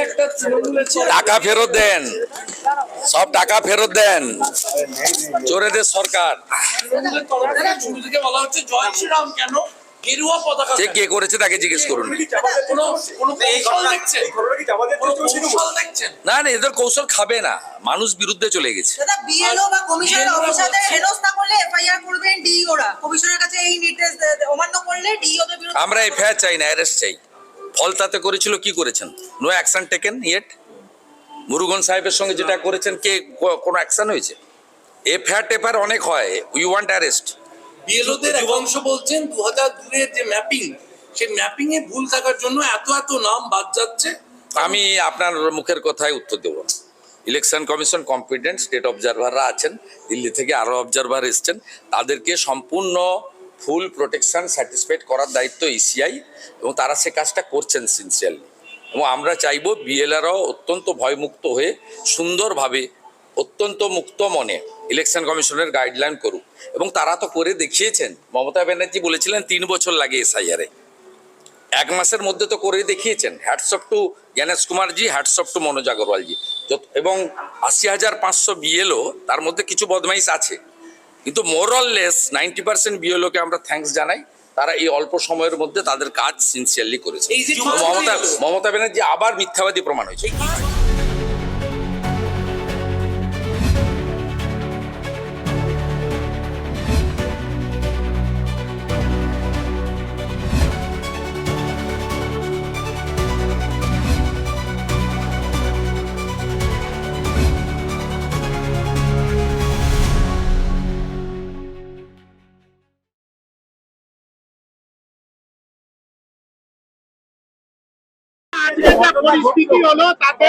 একটা তৃণমূলের টাকা ফেরত দেন, সব টাকা ফেরত দেন, চোরেদের সরকার। তৃণমূলের তরফ থেকে শুরু থেকে বলা হচ্ছে জয় শ্রীরাম কেন, গেরুয়া পতাকা যে কে করেছে তাকে জিজ্ঞেস করুন। কোনো কৌশল দেখছেন? কোনো কৌশল দেখছেন? না না, এদের কৌশল খাবে না, মানুষ বিরুদ্ধে চলে গেছে। দাদা বিএলও বা কমিশনার অফিসারদের হেনস্থা করলে এফআইআর করবেন ডিইওরা, কমিশনারের কাছে এই নির্দেশ অমান্য করলে ডিইওদের বিরুদ্ধে আমরা এফআইআর চাই না, অ্যারেস্ট চাই। ফল তাতে করেছিল, কি করেছেন? No action taken yet. Murugan সাহেবের সঙ্গে যেটা করেছেন, কে কোনো অ্যাকশন হয়েছে? এফআইআর টেফআইআর অনেক হয়, উই ওয়ান্ট অ্যারেস্ট। বিএলওদের এক অংশ বলছেন 2002-এর যে ম্যাপিং, সেই ম্যাপিং এ ভুল থাকার জন্য এত নাম বাদ যাচ্ছে। আমি আপনার মুখের কথায় উত্তর দেব না। ইলেকশন কমিশন কম্পিটেন্ট, স্টেট অবজারভাররা আছেন, দিল্লি থেকে আরও অবজারভার এসছেন, তাদেরকে সম্পূর্ণ ফুল প্রোটেকশন স্যাটিসফাইড করার দায়িত্ব ইসিআই, এবং তারা সে কাজটা করছেন সিনসিয়ারলি। এবং আমরা চাইব বিএলআরও অত্যন্ত ভয়মুক্ত হয়ে সুন্দরভাবে, অত্যন্ত মুক্ত মনে ইলেকশন কমিশনের গাইডলাইন করুক। এবং তারা তো করে দেখিয়েছেন। মমতা ব্যানার্জি বলেছিলেন 3 বছর লাগে এসআইআরে, 1 মাসের মধ্যে তো করে দেখিয়েছেন। হ্যাটসঅপ টু জ্ঞানেশ কুমারজি, হ্যাটসঅপ টু মনোজ আগরওয়ালজি। এবং 80,500 বিএলও, তার মধ্যে কিছু বদমাইশ আছে, কিন্তু মোরলেস 90% বিএলওকে আমরা থ্যাঙ্কস জানাই। তারা এই অল্প সময়ের মধ্যে তাদের কাজ সিনসিয়ারলি করেছে। এই যে মমতা ব্যানার্জি আবার মিথ্যাবাদী প্রমাণ হয়েছে। পরিস্থিতি হলো তাতে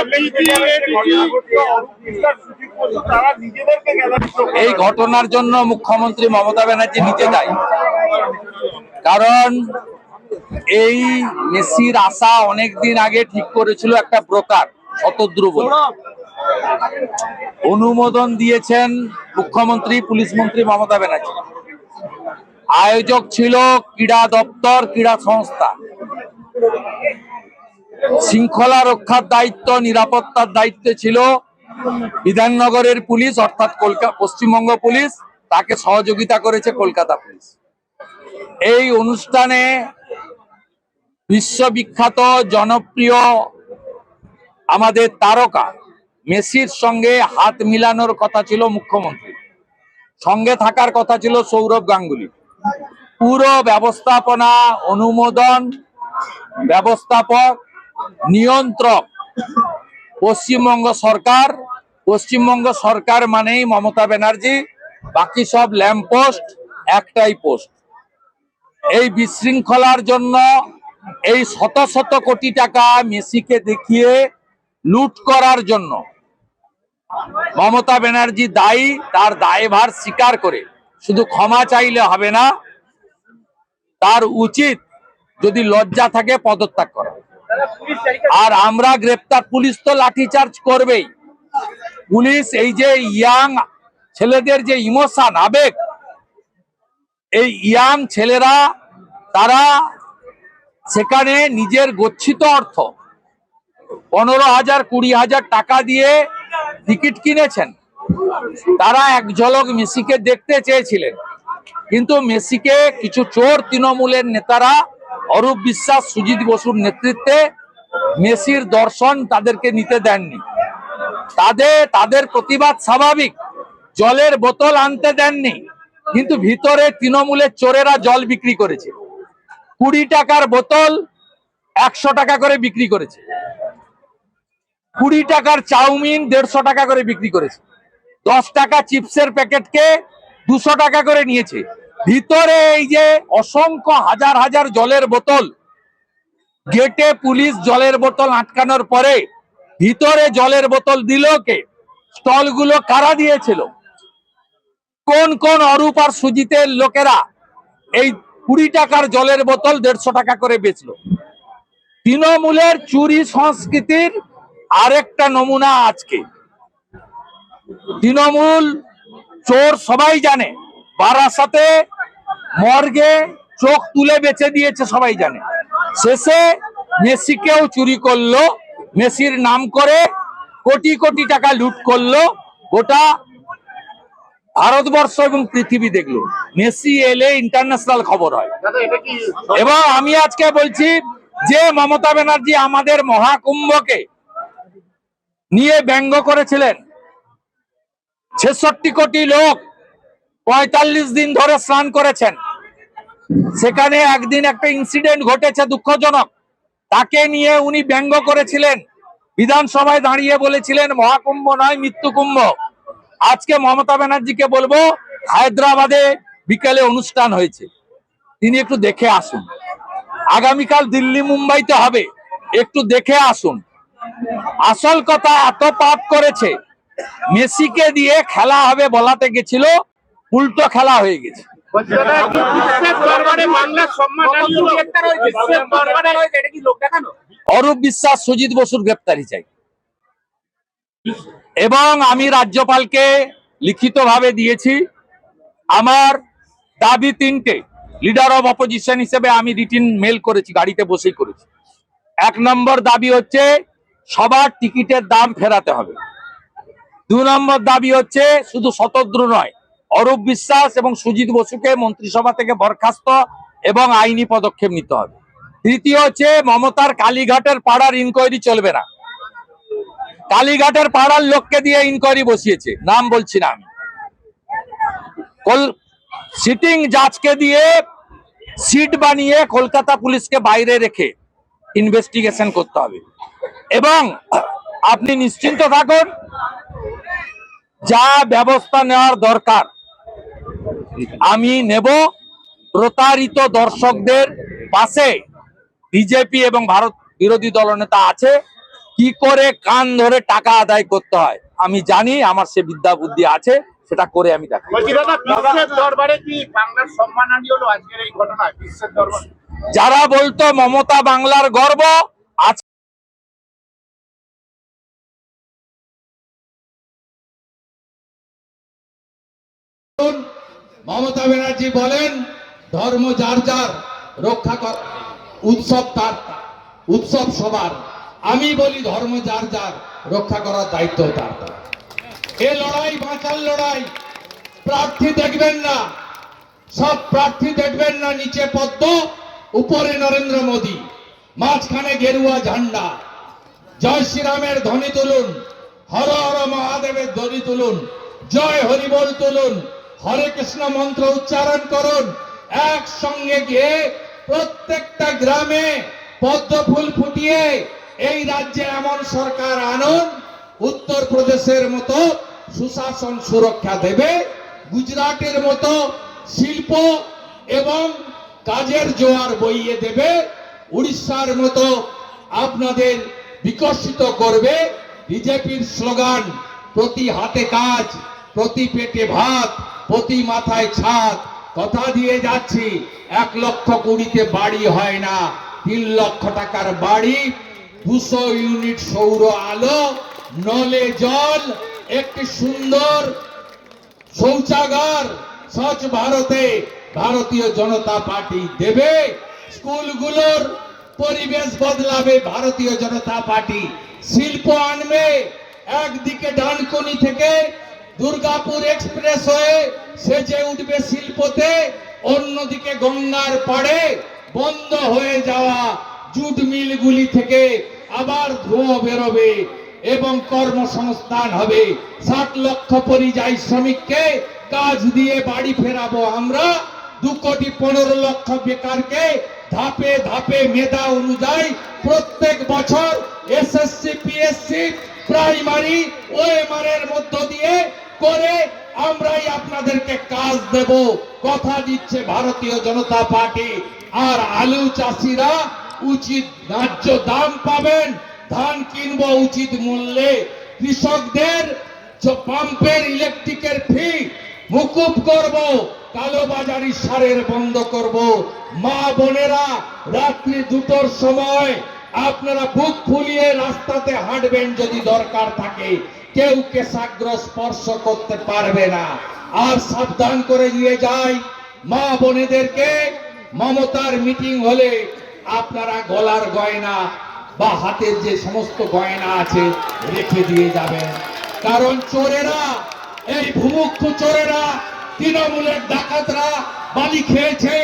এই ঘটনার জন্য মুখ্যমন্ত্রী মমতা ব্যানার্জি নিজে দায়ী। কারণ এই মেসির আশা অনেকদিন আগে ঠিক করেছিল একটা ব্রোকার শতদ্রু বলে, অনুমোদন দিয়েছেন মুখ্যমন্ত্রী, পুলিশ মন্ত্রী মমতা ব্যানার্জি। আয়োজক ছিল ক্রীড়া দপ্তর, ক্রীড়া সংস্থা। শৃঙ্খলা রক্ষার দায়িত্ব, নিরাপত্তার দায়িত্ব ছিল বিধাননগরের পুলিশ, অর্থাৎ পশ্চিমবঙ্গ পুলিশ। তাকে সহযোগিতা করেছে কলকাতা পুলিশ। এই অনুষ্ঠানে বিশ্ববিখ্যাত জনপ্রিয় আমাদের তারকা মেসির সঙ্গে হাত মিলানোর কথা ছিল মুখ্যমন্ত্রী, সঙ্গে থাকার কথা ছিল সৌরভ গাঙ্গুলি। পুরো ব্যবস্থাপনা, অনুমোদন, ব্যবস্থাপক, নিয়ন্ত্রক পশ্চিমবঙ্গ সরকার। পশ্চিমবঙ্গ সরকার মানেই মমতা ব্যানার্জি, বাকি সব ল্যাম্প পোস্ট, একটাই পোস্ট। এই বিশৃঙ্খলার জন্য এই শত শত কোটি টাকা মেসিকে দেখিয়ে লুট করার জন্য মমতা ব্যানার্জি দায়ী। তার দায়ভার স্বীকার করে শুধু ক্ষমা চাইলে হবে না, তার উচিত যদি লজ্জা থাকে পদত্যাগ করা। আর আমরা গ্রেপ্তার, পুলিশ তো লাঠিচার্জ করবেই। পুলিশ এই যে ইয়াং ছেলেদের যে ইমোশন, আবেগ, এই ইয়াং ছেলেরা তারা সেখানে নিজের গচ্ছিত অর্থ 15,000 20,000 টাকা দিয়ে টিকিট কিনেছেন। তারা এক ঝলক মেসিকে দেখতে চেয়েছিলেন, কিন্তু মেসিকে কিছু চোর তৃণমূলের নেতারা, অরূপ বিশ্বাস, সুজিত বসুর নেতৃত্বে মেসির দর্শন তাদেরকে নিতে দেননি। তাদের প্রতিবাদ স্বাভাবিক, জলের বোতল আনতে দেননি, কিন্তু ভিতরে তৃণমূলের চোরেরা জল বিক্রি করেছে। 20 টাকার বোতল 100 টাকা করে বিক্রি করেছে, 20 টাকার চাউমিন 150 টাকা করে বিক্রি করেছে, 10 টাকা চিপসের প্যাকেটকে 200 টাকা করে নিয়েছে। ভিতরে এই যে অসংখ্য হাজার হাজার জলের বোতল, গেটে পুলিশ জলের বোতল আটকানোর পরে ভিতরে জলের বোতল দিল কে? স্টলগুলো কারা দিয়েছিল? কোন কোন অরূপ আর সুজিতের লোকেরা এই 20 টাকার জলের বোতল 150 টাকা করে বেচলো? তৃণমূলের চুরি সংস্কৃতির আরেকটা নমুনা আজকে। তৃণমূল চোর সবাই জানে, বারাসাতে মর্গে চোখ তুলে বেচে দিয়েছে সবাই জানে। শেষে মেসিকেও চুরি করলো, মেসির নাম করে কোটি কোটি টাকা লুট করলো, গোটা ভারতবর্ষ এবং পৃথিবী দেখলো। মেসি এলে ইন্টারন্যাশনাল খবর হয়। দাদা এটা কি এবং আমি আজকে বলছি যে মমতা ব্যানার্জি আমাদের মহাকুম্ভকে নিয়ে ব্যঙ্গ করেছিলেন, 66 কোটি লোক 45 দিন ধরে স্নান করেছেন, সেখানে একদিন একটা ইনসিডেন্ট ঘটেছে দুঃখজনক, তাকে নিয়ে উনি ব্যঙ্গ করেছিলেন, বিধানসভায় দাঁড়িয়ে বলেছিলেন মহাকুম্ভ নয় মৃত্যু কুম্ভ। আজকে মমতা ব্যানার্জিকে বলবো, হায়দ্রাবাদে বিকেলে অনুষ্ঠান হয়েছে, তিনি একটু দেখে আসুন। আগামীকাল দিল্লি মুম্বাইতে হবে, একটু দেখে আসুন। আসল কথা, এত পাপ করেছে, মেসিকে দিয়ে খেলা হবে বলাতে গেছিল, উল্টো খেলা হয়ে গেছে। বলছি দাদা কি বিশ্বের দরবারে বাংলার সম্মান হারিয়ে গ্রেফতার হয়েছে? বিশ্বের দরবারে হয়েছে, এটা কি লোক দেখানো? অরূপ বিশ্বাস, সুজিত বসুর গ্রেপ্তারি চাই। এবং আমি রাজ্যপালকে লিখিতভাবে দিয়েছি, আমার দাবি 3টে। লিডার অফ অপোজিশন হিসেবে আমি রিটিন মেল করেছি, গাড়িতে বসেই করেছি। 1 নম্বর দাবি হচ্ছে সবার টিকিটের দাম ফেরাতে হবে। 2 নম্বর দাবি হচ্ছে শুধু শতদ্রু নয়, অরূপ বিশ্বাস এবং সুজিত বসুকে মন্ত্রিসভা থেকে বরখাস্ত এবং আইনি পদক্ষেপ নিতে হবে। তৃতীয় হচ্ছে মমতার কালীঘাটের পাড়ার ইনকোয়ারি চলবে না। কালীঘাটের পাড়ার লোককে দিয়ে ইনকোয়ারি বসিয়েছে, নাম বলছি না আমি। সিটিং জাজকে দিয়ে সিট বানিয়ে কলকাতা পুলিশকে বাইরে রেখে ইনভেস্টিগেশন করতে হবে। এবং আপনি নিশ্চিন্ত থাকুন, যা ব্যবস্থা নেওয়ার দরকার আমি নেব। প্রতারিত দর্শকদের পাশে বিজেপি এবং ভারত বিরোধী দলনেতা আছে, কি করে কান ধরে টাকা আদায় করতে হয় আমি জানি, আমার সে বিদ্যা বুদ্ধি আছে, সেটা করে আমি দেখাবো। বলছি দাদা বিশ্বের দরবারে কি বাংলার সম্মানহানি হলো আজকের এই ঘটনায়? বিশ্বের দরবারে যারা বলতো মমতা বাংলার গর্ব, আজ মমতা ব্যানার্জি বলেন ধর্ম যার যার, রক্ষা কর উৎসব তার, উৎসব সবার। আমি বলি ধর্ম যার যার, রক্ষা করার দায়িত্ব তার। এ লড়াই বাঁচার লড়াই। প্রার্থী দেখবেন না, সব প্রার্থী দেখবেন না নিচে পদ্ম, উপরে নরেন্দ্র মোদী, মাঝখানে গেরুয়া ঝান্ডা। জয় শ্রীরামের ধ্বনি তুলুন, হর হর মহাদেবের ধ্বনি তুলুন, জয় হরিবল তুলুন, হরে কৃষ্ণ মন্ত্র উচ্চারণ করুন। একসঙ্গে গিয়ে প্রত্যেকটা গ্রামে পদ্ম ফুল ফুটিয়ে এই রাজ্যে এমন সরকার আনুন, উত্তরপ্রদেশের মতো সুশাসন সুরক্ষা দেবে, গুজরাটের মতো শিল্প এবং কাজের জোয়ার বইয়ে দেবে, উড়িষ্যার মতো আপনাদের বিকশিত করবে। বিজেপির স্লোগান প্রতি হাতে কাজ, প্রতি পেটে ভাত, প্রতি মাথায় ছাদ। কথা দিয়ে যাচ্ছি, 1,20,000-তে বাড়ি হয় না, 3 লক্ষ টাকার বাড়ি, 200 ইউনিট সৌর আলো, নলে জল, একটি সুন্দর শৌচাগার স্বচ্ছ ভারতে ভারতীয় জনতা পার্টি দেবে। স্কুলগুলোর পরিবেশ বদলাবে ভারতীয় জনতা পার্টি। শিল্প আনবে, একদিকে ডানকুনি থেকে দুর্গাপুর এক্সপ্রেস হয়ে সেজে উঠবে শিল্পতে, অন্যদিকে গঙ্গার পাড়ে বন্ধ হয়ে যাওয়া জুট মিলগুলি থেকে আবার ধোঁয়া বেরোবে এবং কর্মসংস্থান হবে। 60 লক্ষ পরিযায়ী শ্রমিককে কাজ দিয়ে বাড়ি ফেরাবো আমরা। 2,15,00,000 বেকারকে ধাপে ধাপে মেধা অনুযায়ী প্রত্যেক বছর এসএসসি, পিএসসি, প্রাইমারি, ওএমআর এর মধ্য দিয়ে করে আমরাই আপনাদেরকে কাজ দেব, কথা দিচ্ছে ভারতীয় জনতা পার্টি। আর আলু চাষিরা উচিত ন্যায্য দাম পাবেন, ধান কিনবো উচিত মূল্যে, কৃষকদের পাম্পের ইলেকট্রিকের ফি মুকুব করব, কালোবাজারি সারের বন্ধ করব। মা বোনেরা রাত্রি 2টোর সময় আপনারা বুক ফুলিয়ে রাস্তাতে হাঁটবেন যদি দরকার থাকে, কেউ কেশাগ্র স্পর্শ করতে পারবে না। আর সাবধান করে দিয়ে যাই মা বোনেদেরকে, মমতার মিটিং হলে আপনারা গলার গয়না বা হাতের যে সমস্ত গয়না আছে রেখে দিয়ে যাবেন। কারণ চোরেরা, এই ভূমুক্ষু চোরেরা, তৃণমূলের ডাকাতরা বালি খেয়েছে,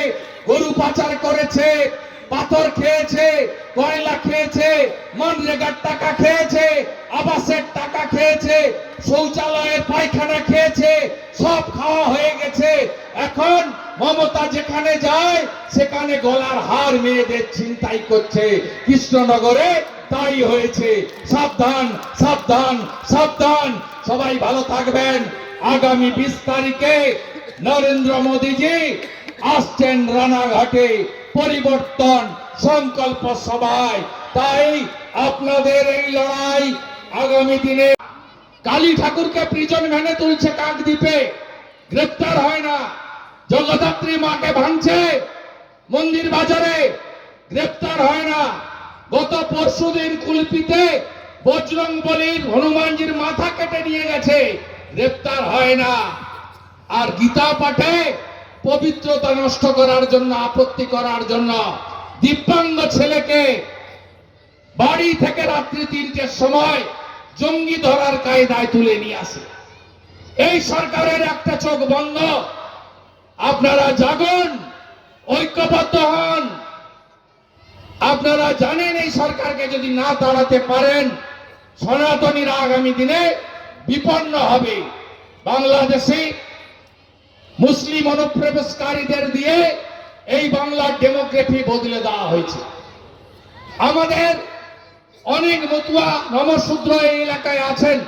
গরু পাচার করেছে, পাথর খেয়েছে, কয়লা খেয়েছে, মনরেগার টাকা খেয়েছে, আবাসের টাকা খেয়েছে, শৌচালয়ের পায়খানা খেয়েছে, সব খাওয়া হয়ে গেছে। এখন মমতা যেখানে যায় সেখানে গলার হার মেয়েদের ছিনতাই করছে। কৃষ্ণনগরে তাই হয়েছে। সাবধান, সাবধান, সাবধান। সবাই ভালো থাকবেন। আগামী 20 তারিখে নরেন্দ্র মোদীজি আসছেন রানাঘাটে পরিবর্তন সংকল্প সভায়। তাই আপনাদের এই লড়াই আগামী দিনে। কালী ঠাকুরকে প্রিজন ভ্যানে তুলছে কাকদ্বীপে, গ্রেপ্তার হয় না। জগদ্ধাত্রী মাকে ভাঙছে মন্দির বাজারে, গ্রেপ্তার হয় না। গত পরশুদিন কুলপিতে বজরং বলির হনুমানজির মাথা কেটে নিয়ে গেছে, গ্রেপ্তার হয় না। আর গীতা পাঠে পবিত্রতা নষ্ট করার জন্য, আপত্তি করার জন্য দিব্যাঙ্গ ছেলেকে বাড়ি থেকে রাত্রি 3টের সময় জঙ্গি ধরার কায়দায় তুলে নিয়ে আসে। এই সরকারের একটা চোখ বন্ধ। আপনারা জাগুন, ঐক্যবদ্ধ হন। আপনারা জানেন এই সরকারকে যদি না তাড়াতে পারেন, সনাতনীরা আগামী দিনে বিপন্ন হবে। বাংলাদেশে মুসলিম অনুপ্রবেশকারীদের দিয়ে এই বাংলার ডেমোগ্রাফি বদলে দেওয়া হয়েছে। আমাদের অনেক মতুয়া নমশূদ্র এই এলাকায় আছেন।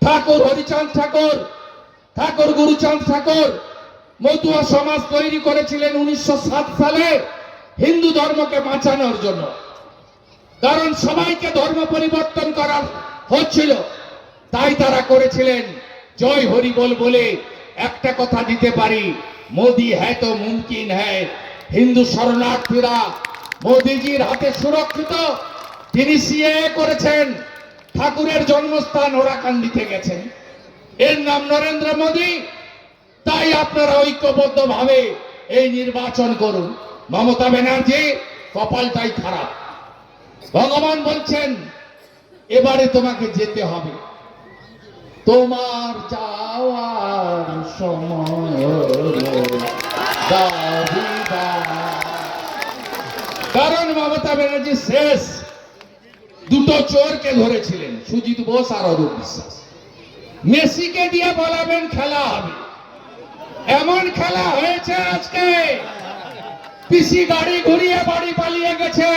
ঠাকুর হরিচাঁদ ঠাকুর, ঠাকুর গুরুচাঁদ ঠাকুর মতুয়া সমাজ তৈরি করেছিলেন 1907 সালে হিন্দু ধর্মকে বাঁচানোর জন্য। কারণ সবাইকে ধর্ম পরিবর্তন করা হচ্ছিল, তাই তারা করেছিলেন। জয় হরি বল বলে একটা কথা দিতে পারি, মোদি হ্যায় তো মুমকিন হ্যায়। হিন্দু শরণার্থীরা মোদিজির হাতে সুরক্ষিত। তিনি সিএএ করেছেন, ঠাকুরের জন্মস্থান ওরাকান্দিতে গেছেন। এর নাম নরেন্দ্র মোদী। তাই আপনারা ঐক্যবদ্ধ ভাবে এই নির্বাচন করুন। মমতা ব্যানার্জি কপালটাই খারাপ। ভগবান বলছেন এবারে তোমাকে যেতে হবে, তোমার যাওয়ার সময় দাবিদার। কারণ মমতা ব্যানার্জি শেষ দুটো চোরকে ধরেছিলেন, সুজিত বোস আর অরূপ বিশ্বাস। মেসিকে দিয়ে বলাবেন খেলা হবে। এমন খেলা হয়েছে আজকে, পিসি গাড়ি ঘুরিয়ে বাড়ি পালিয়ে গেছে।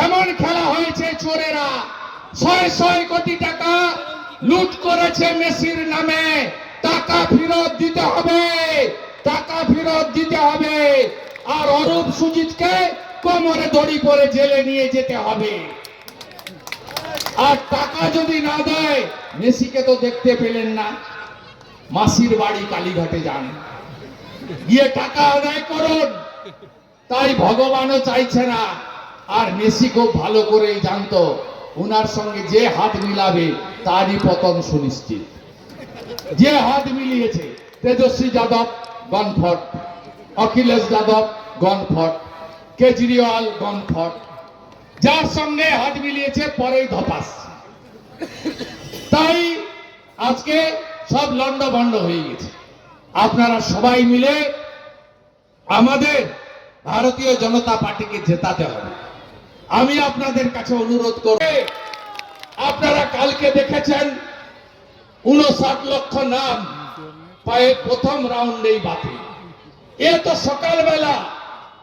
এমন খেলা হয়েছে, চোরেরা 600 কোটি টাকা লুট করেছে মেসির নামে। টাকা ফেরত দিতে হবে, টাকা ফেরত দিতে হবে। আর অরূপ সুজিতকে কোমরে দড়ি পরে জেলে নিয়ে যেতে হবে। আর টাকা যদি না দেয়, মেসিকে তো দেখতে পেলেন না, মাসির বাড়ি কালীঘাটে যান, গিয়ে টাকা আদায় করুন। তাই ভগবানও চাইছে না। আর মেসি খুব ভালো করেই জানতো উনার সঙ্গে যে হাত মিলাবে তারই পতন সুনিশ্চিত। যে হাত মিলিয়েছে, তেজস্বী যাদব গনফট, অখিলেশ যাদব গনফট, কেজরিওয়াল গনফট, যার সঙ্গে হাত মিলিয়েছে পরেই ধপাস। তাই আজকে সব লন্ডভন্ড হয়ে গেছে। আপনারা সবাই মিলে আমাদের ভারতীয় জনতা পার্টিকে জেতাতে হবে। আমি আপনাদের কাছে অনুরোধ করব, আপনারা কালকে দেখেছেন 59 লক্ষ নাম পায়ে প্রথম রাউন্ডেই বাতিল। এ তো সকালবেলা,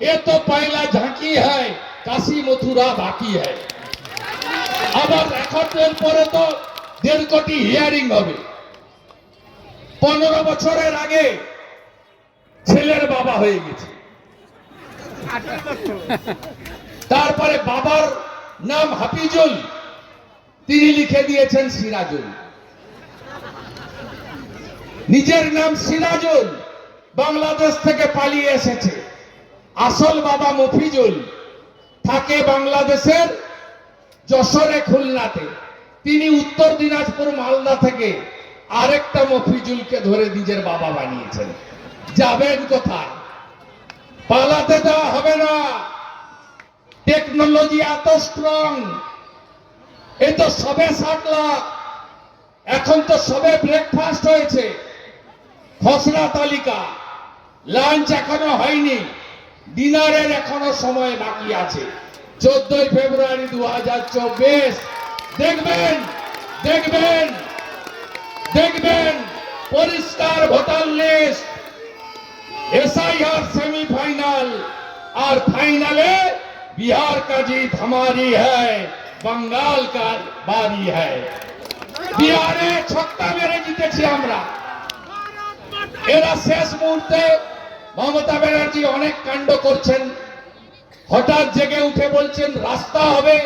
এ তো পয়লা ঝাঁকি হয়, কাশী মথুরা বাকি হয়। আবার রেকর্ডের পরে তো 1.5 কোটি হিয়ারিং হবে। 15 বছরের আগে ছেলের বাবা হয়ে গেছে। তারপরে বাবার নাম হাফিজুল, তিনি লিখে দিয়েছেন সিরাজুল। নিজের নাম সিরাজুল, বাংলাদেশ থেকে পালিয়ে এসেছে। আসল বাবা মফিজুল, থাকে বাংলাদেশের যশোরে, খুলনাতে। তিনি উত্তর দিনাজপুর মালদা থেকে আরেকটা মফিজুলকে ধরে নিজের বাবা বানিয়েছেন। যাবেন কোথায়? পালাতে দেওয়া হবে না। টেকনোলজি এত স্ট্রং, এ তো সবে 60 লাখ, এখন তো সবে ব্রেকফাস্ট হয়েছে, খসড়া তালিকা, লাঞ্চ এখনো হয়নি, ডিনারের এখনো সময় বাকি আছে। 14 ফেব্রুয়ারি 2024 দেখবেন দেখবেন দেখবেন পরিষ্কার ভোটার লিস্ট, एसआईआर सेमीफाइनल और फाइनले बिहार का जीत हमारी है, बंगाल का बारी है। बिहारे छक्का मेरे जीतेছি আমরা। এরা শেষ মুহূর্তে মমতা ব্যানার্জি অনেক কাণ্ড করছেন, হঠাৎ জেগে উঠে বলছেন রাস্তা হবে,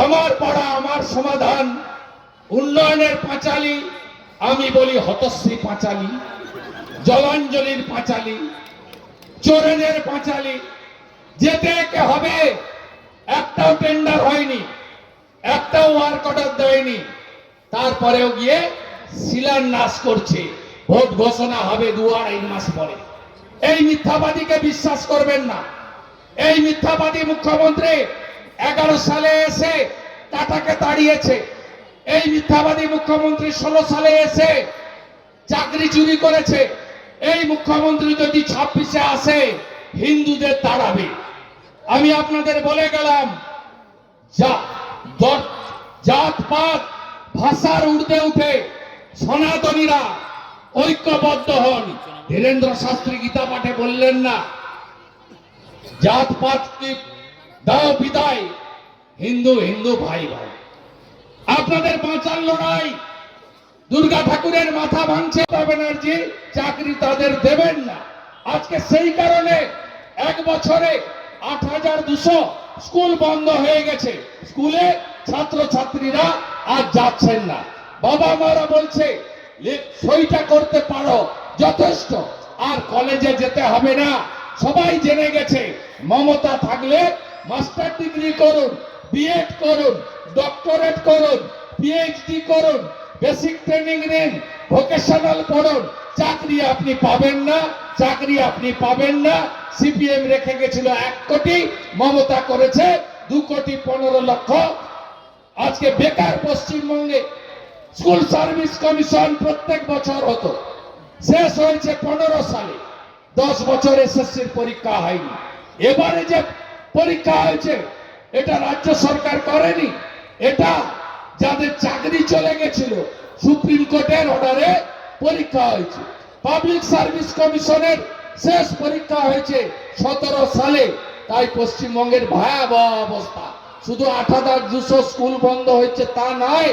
আমার পাড়া আমার সমাধান, উন্নয়নের পাঁচালী। আমি বলি হতশ্রী পাঁচালী, জলাঞ্জলির পাঁচালী, চোরেনের পাঁচালী। যেতে কে হবে, একটাও টেন্ডার হয়নি, একটাও ওয়ার্ক অর্ডার দেয়নি, তারপরেও গিয়ে শিলান্যাস করছে, ভোট ঘোষণা হবে 2-2.5 মাস পরে। এই মিথ্যাবাদীকে বিশ্বাস করবেন না। এই মিথ্যাবাদী মুখ্যমন্ত্রী 11 সালে এসে টাটাকে তাড়িয়েছে। এই মিথ্যাবাদী মুখ্যমন্ত্রী 16 সালে এসে চাকরি চুরি করেছে। এই মুখ্যমন্ত্রী যদি 26-এ আসে হিন্দুদের তাড়াবে। আমি আপনাদের বলে গেলাম, জাতপাত ভাষার ঊর্ধ্বে উঠে সনাতনীরা ঐক্যবদ্ধ হন। ধীরেন্দ্র শাস্ত্রী গীতা পাঠে বললেন না, জাতপাত কি দাও বিদায়, হিন্দু হিন্দু ভাই ভাই। আপনাদের বাঁচার লড়াই, দুর্গা ঠাকুরের মাথা ভাঙছে ব্যানার্জি, চাকরি তাদের দেবেন না। আজকে সেই কারণে 1 বছরে 8200 স্কুল বন্ধ হয়ে গেছে। স্কুলে ছাত্রছাত্রীরা আজ যাচ্ছেন না। বাবা মারা বলছে সইটা করতে পারো যথেষ্ট, আর কলেজে যেতে হবে না। সবাই জেনে গেছে মমতা থাকলে মাস্টার ডিগ্রি করুন, বিএড করুন, ডক্টরেট করুন, পিএইচডি করুন, বেসিক ট্রেনিং নিন, ভোকেশনাল পড়ুন, চাকরি আপনি পাবেন না, চাকরি আপনি পাবেন না। সিপিএম রেখে গেছিল 1 কোটি, মমতা করেছে 2,15,00,000। আজকে বেকার পশ্চিমবঙ্গে স্কুল সার্ভিস কমিশন প্রত্যেক বছর হতো, শেষ হয়েছে 15 সালে। 10 বছর এসএসসির পরীক্ষা হয়নি। এবারে যে পরীক্ষা হয়েছে এটা রাজ্য সরকার করেনি, এটা যাদের চাকরি চলে গেছিল সুপ্রিম কোর্টের অর্ডারে পরীক্ষা হয়েছে। পাবলিক সার্ভিস কমিশনের শেষ পরীক্ষা হয়েছে 17 সালে। তাই পশ্চিমবঙ্গের ভয়াবহ অবস্থা। শুধু 8200 স্কুল বন্ধ হয়েছে তা নয়,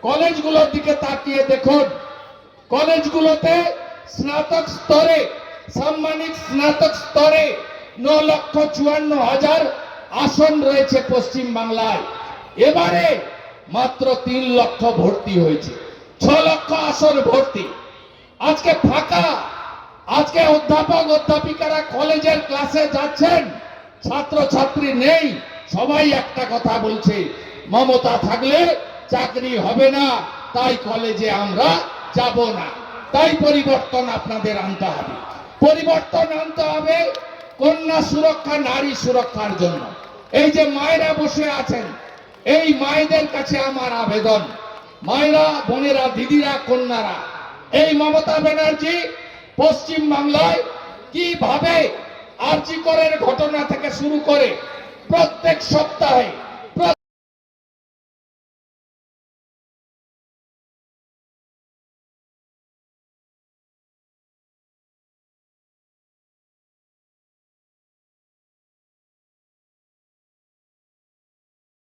কলেজগুলোর দিকে তাকিয়ে দেখুন। কলেজগুলোতে স্নাতক স্তরে, সাম্মানিক স্নাতক স্তরে 9,54,000 আসন রয়েছে পশ্চিম বাংলায়। এবারে মাত্র 3 লক্ষ ভর্তি হয়েছে, 6 লক্ষ আসন ভর্তি আজকে ফাঁকা। আজকে অধ্যাপক অধ্যাপিকারা কলেজের ক্লাসে যাচ্ছেন, ছাত্রছাত্রী নেই। সবাই একটা কথা বলছে, মমতা থাকলে চাকরি হবে না, তাই কলেজে আমরা যাব না। তাই পরিবর্তন আপনাদের আনতে হবে। পরিবর্তন আনতে হবে কন্যা সুরক্ষা, নারী সুরক্ষার জন্য। এই যে মায়েরা বসে আছেন, এই মায়েদের কাছে আমার আবেদন, মায়েরা, বোনেরা, দিদিরা, কন্যারা, এই মমতা ব্যানার্জি পশ্চিম বাংলায় কিভাবে আরজি করের ঘটনা থেকে শুরু করে প্রত্যেক সপ্তাহে